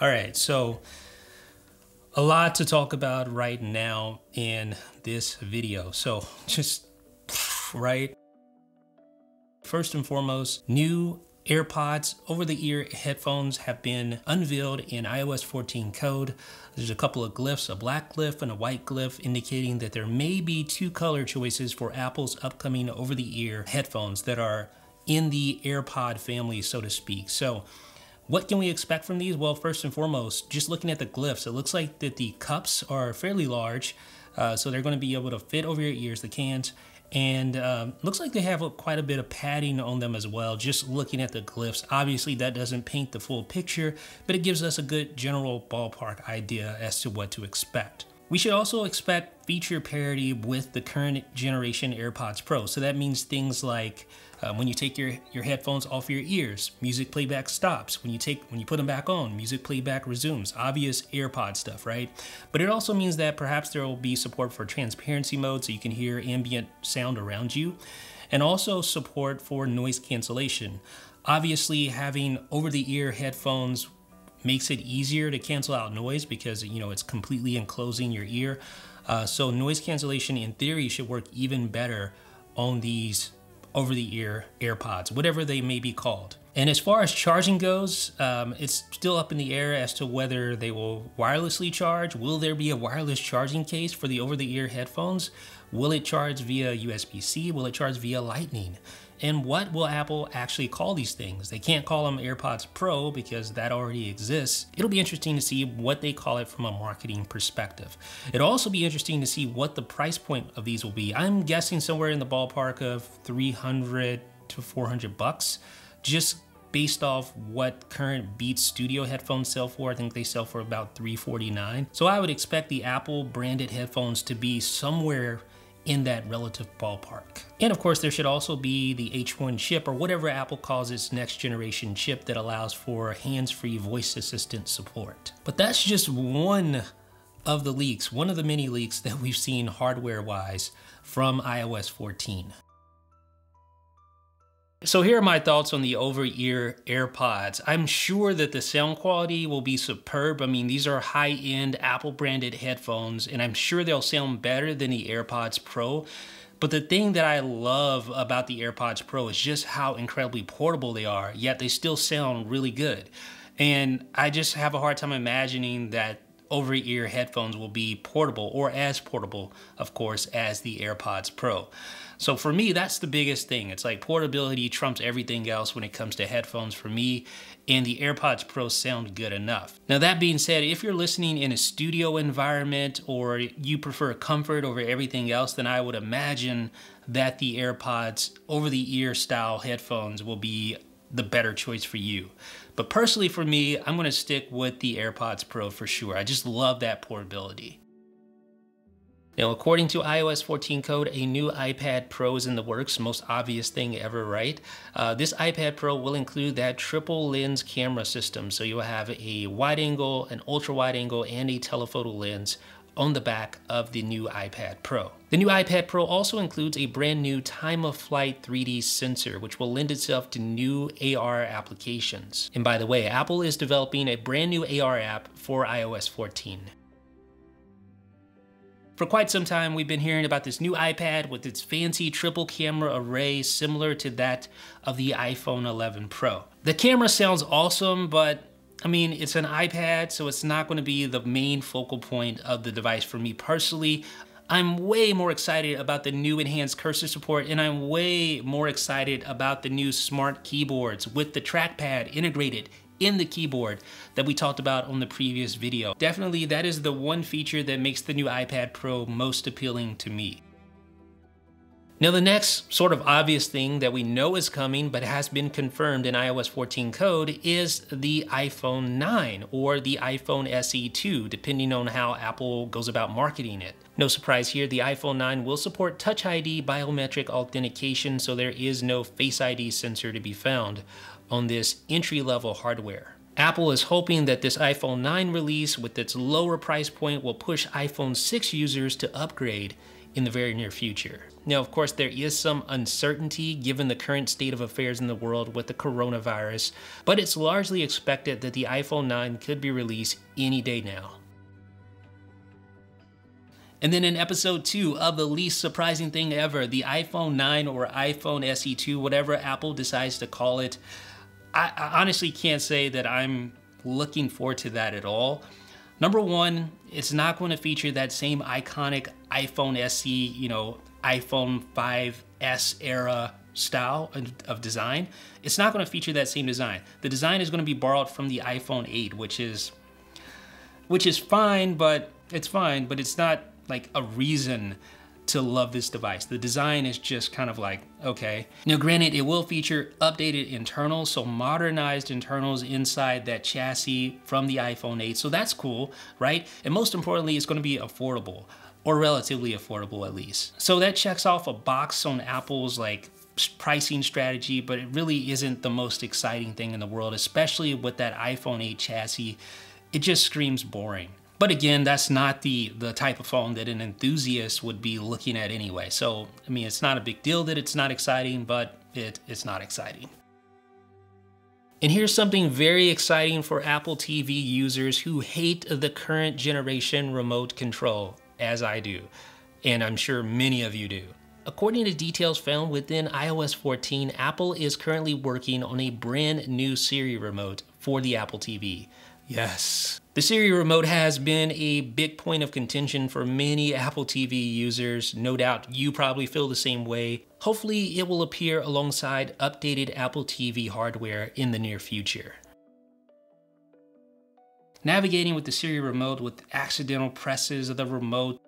All right, so a lot to talk about right now in this video. So just right. First and foremost, new AirPods over-the-ear headphones have been unveiled in iOS 14 code. There's a couple of glyphs, a black glyph and a white glyph, indicating that there may be two color choices for Apple's upcoming over-the-ear headphones that are in the AirPod family, so to speak. So what can we expect from these? Well, first and foremost, just looking at the glyphs, it looks like that the cups are fairly large, so they're going to be able to fit over your ears, the cans. And looks like they have quite a bit of padding on them as well, just looking at the glyphs. Obviously, that doesn't paint the full picture, but it gives us a good general ballpark idea as to what to expect. We should also expect feature parity with the current generation AirPods Pro. So that means things like when you take your headphones off your ears, music playback stops. When you put them back on, music playback resumes. Obvious AirPod stuff, right? But it also means that perhaps there will be support for transparency mode so you can hear ambient sound around you, and also support for noise cancellation. Obviously, having over-the-ear headphones makes it easier to cancel out noise because, you know, it's completely enclosing your ear. So noise cancellation in theory should work even better on these over-the-ear AirPods, whatever they may be called. And as far as charging goes, it's still up in the air as to whether they will wirelessly charge. Will there be a wireless charging case for the over-the-ear headphones? Will it charge via USB-C? Will it charge via Lightning? And what will Apple actually call these things? They can't call them AirPods Pro because that already exists. It'll be interesting to see what they call it from a marketing perspective. It'll also be interesting to see what the price point of these will be. I'm guessing somewhere in the ballpark of $300 to $400, just based off what current Beats Studio headphones sell for. I think they sell for about $349. So I would expect the Apple branded headphones to be somewhere in that relative ballpark. And of course, there should also be the H1 chip, or whatever Apple calls its next generation chip, that allows for hands-free voice assistant support. But that's just one of the leaks, one of the many leaks that we've seen hardware-wise from iOS 14. So here are my thoughts on the over-ear AirPods. I'm sure that the sound quality will be superb. I mean, these are high-end Apple branded headphones, and I'm sure they'll sound better than the AirPods Pro. But the thing that I love about the AirPods Pro is just how incredibly portable they are, yet they still sound really good. And I just have a hard time imagining that over-ear headphones will be portable, or as portable, of course, as the AirPods Pro. So for me, that's the biggest thing. It's like portability trumps everything else when it comes to headphones for me, and the AirPods Pro sound good enough. Now that being said, if you're listening in a studio environment or you prefer comfort over everything else, then I would imagine that the AirPods over-the-ear style headphones will be the better choice for you. But personally for me, I'm gonna stick with the AirPods Pro for sure. I just love that portability. Now, according to iOS 14 code, a new iPad Pro is in the works. Most obvious thing ever, right? This iPad Pro will include that triple lens camera system. So you'll have a wide angle, an ultra wide angle, and a telephoto lens on the back of the new iPad Pro. The new iPad Pro also includes a brand new time of flight 3D sensor, which will lend itself to new AR applications. And by the way, Apple is developing a brand new AR app for iOS 14. For quite some time, we've been hearing about this new iPad with its fancy triple camera array similar to that of the iPhone 11 Pro. The camera sounds awesome, but I mean, it's an iPad, so it's not going to be the main focal point of the device for me personally. I'm way more excited about the new enhanced cursor support, and I'm way more excited about the new smart keyboards with the trackpad integrated in the keyboard that we talked about on the previous video. Definitely, that is the one feature that makes the new iPad Pro most appealing to me. Now, the next sort of obvious thing that we know is coming but has been confirmed in iOS 14 code is the iPhone 9 or the iPhone SE 2, depending on how Apple goes about marketing it. No surprise here, the iPhone 9 will support Touch ID biometric authentication, so there is no Face ID sensor to be found on this entry-level hardware. Apple is hoping that this iPhone 9 release with its lower price point will push iPhone 6 users to upgrade in the very near future. Now, of course, there is some uncertainty given the current state of affairs in the world with the coronavirus, but it's largely expected that the iPhone 9 could be released any day now. And then in episode 2 of the least surprising thing ever, the iPhone 9 or iPhone SE2, whatever Apple decides to call it, I honestly can't say that I'm looking forward to that at all. Number one, it's not going to feature that same iconic iPhone SE, you know, iPhone 5S era style of design. It's not going to feature that same design. The design is going to be borrowed from the iPhone 8, which is fine, but it's not like a reason to love this device. The design is just kind of like, okay. Now granted, it will feature updated internals, so modernized internals inside that chassis from the iPhone 8, so that's cool, right? And most importantly, it's gonna be affordable, or relatively affordable at least. So that checks off a box on Apple's like pricing strategy, but it really isn't the most exciting thing in the world, especially with that iPhone 8 chassis. It just screams boring. But again, that's not the type of phone that an enthusiast would be looking at anyway. So, I mean, it's not a big deal that it's not exciting, but it's not exciting. And here's something very exciting for Apple TV users who hate the current generation remote control, as I do, and I'm sure many of you do. According to details found within iOS 14, Apple is currently working on a brand new Siri remote for the Apple TV. Yes. The Siri remote has been a big point of contention for many Apple TV users. No doubt you probably feel the same way. Hopefully it will appear alongside updated Apple TV hardware in the near future. Navigating with the Siri remote with accidental presses of the remote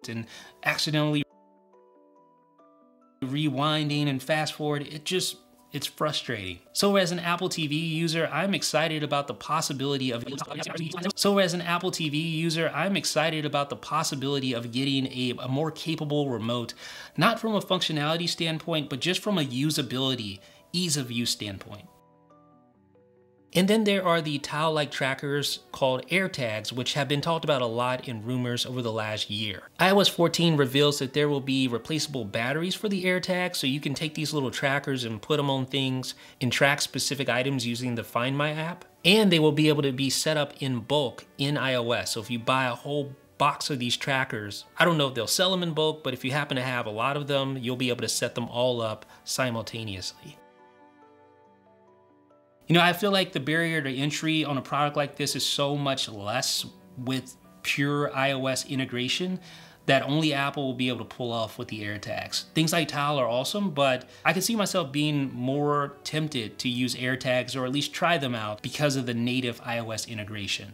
and accidentally rewinding and fast forward, it's frustrating. So as an Apple TV user, I'm excited about the possibility of getting a more capable remote, not from a functionality standpoint, but just from a usability, ease of use standpoint. And then there are the tile-like trackers called AirTags, which have been talked about a lot in rumors over the last year. iOS 14 reveals that there will be replaceable batteries for the AirTags, so you can take these little trackers and put them on things and track specific items using the Find My app. And they will be able to be set up in bulk in iOS. So if you buy a whole box of these trackers, I don't know if they'll sell them in bulk, but if you happen to have a lot of them, you'll be able to set them all up simultaneously. You know, I feel like the barrier to entry on a product like this is so much less with pure iOS integration that only Apple will be able to pull off with the AirTags. Things like Tile are awesome, but I can see myself being more tempted to use AirTags or at least try them out because of the native iOS integration.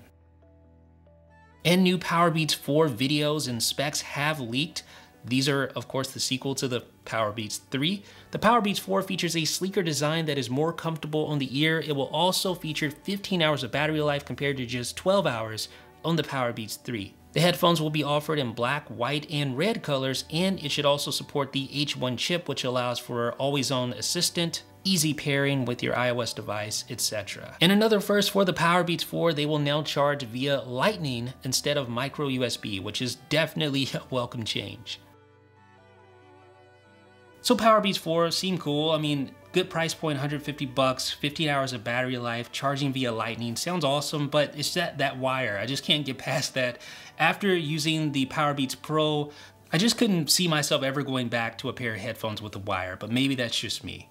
And new Powerbeats 4 videos and specs have leaked. These are, of course, the sequel to the Powerbeats 3. The Powerbeats 4 features a sleeker design that is more comfortable on the ear. It will also feature 15 hours of battery life compared to just 12 hours on the Powerbeats 3. The headphones will be offered in black, white, and red colors, and it should also support the H1 chip, which allows for always-on assistant, easy pairing with your iOS device, etc. And another first for the Powerbeats 4, they will now charge via Lightning instead of micro USB, which is definitely a welcome change. So Powerbeats 4 seem cool. I mean, good price point, 150 bucks, 15 hours of battery life, charging via Lightning. Sounds awesome, but it's that wire. I just can't get past that. After using the Powerbeats Pro, I just couldn't see myself ever going back to a pair of headphones with a wire, but maybe that's just me.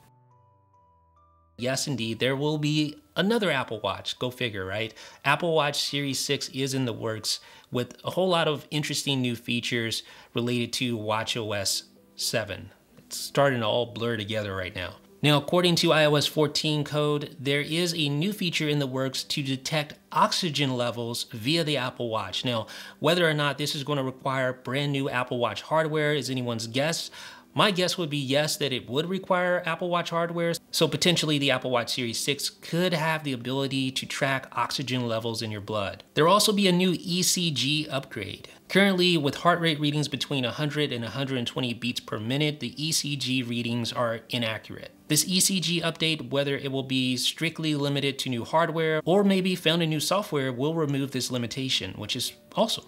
Yes, indeed, there will be another Apple Watch. Go figure, right? Apple Watch Series 6 is in the works with a whole lot of interesting new features related to watchOS 7. Starting to all blur together right now. Now, according to iOS 14 code, there is a new feature in the works to detect oxygen levels via the Apple Watch. Now, whether or not this is going to require brand new Apple Watch hardware is anyone's guess, My guess would be yes, that it would require Apple Watch hardware. So potentially the Apple Watch Series 6 could have the ability to track oxygen levels in your blood. There will also be a new ECG upgrade. Currently, with heart rate readings between 100 and 120 beats per minute, the ECG readings are inaccurate. This ECG update, whether it will be strictly limited to new hardware or maybe found in new software, will remove this limitation, which is awesome.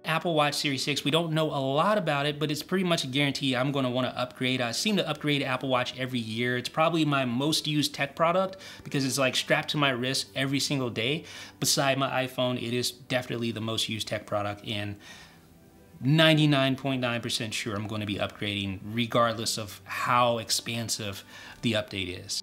Apple Watch Series 6, we don't know a lot about it, but it's pretty much a guarantee I'm going to want to upgrade. I seem to upgrade Apple Watch every year. It's probably my most used tech product because it's like strapped to my wrist every single day. Beside my iPhone, it is definitely the most used tech product, and 99.9% sure I'm going to be upgrading regardless of how expansive the update is.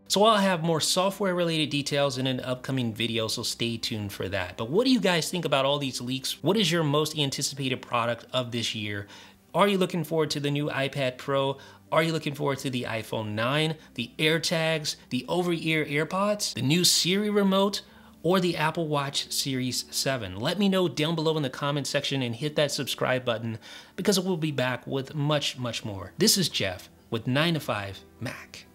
So I'll have more software related details in an upcoming video, so stay tuned for that. But what do you guys think about all these leaks? What is your most anticipated product of this year? Are you looking forward to the new iPad Pro? Are you looking forward to the iPhone 9, the AirTags, the over-ear AirPods, the new Siri remote, or the Apple Watch Series 7? Let me know down below in the comment section and hit that subscribe button because we'll be back with much, much more. This is Jeff with 9 to 5 Mac.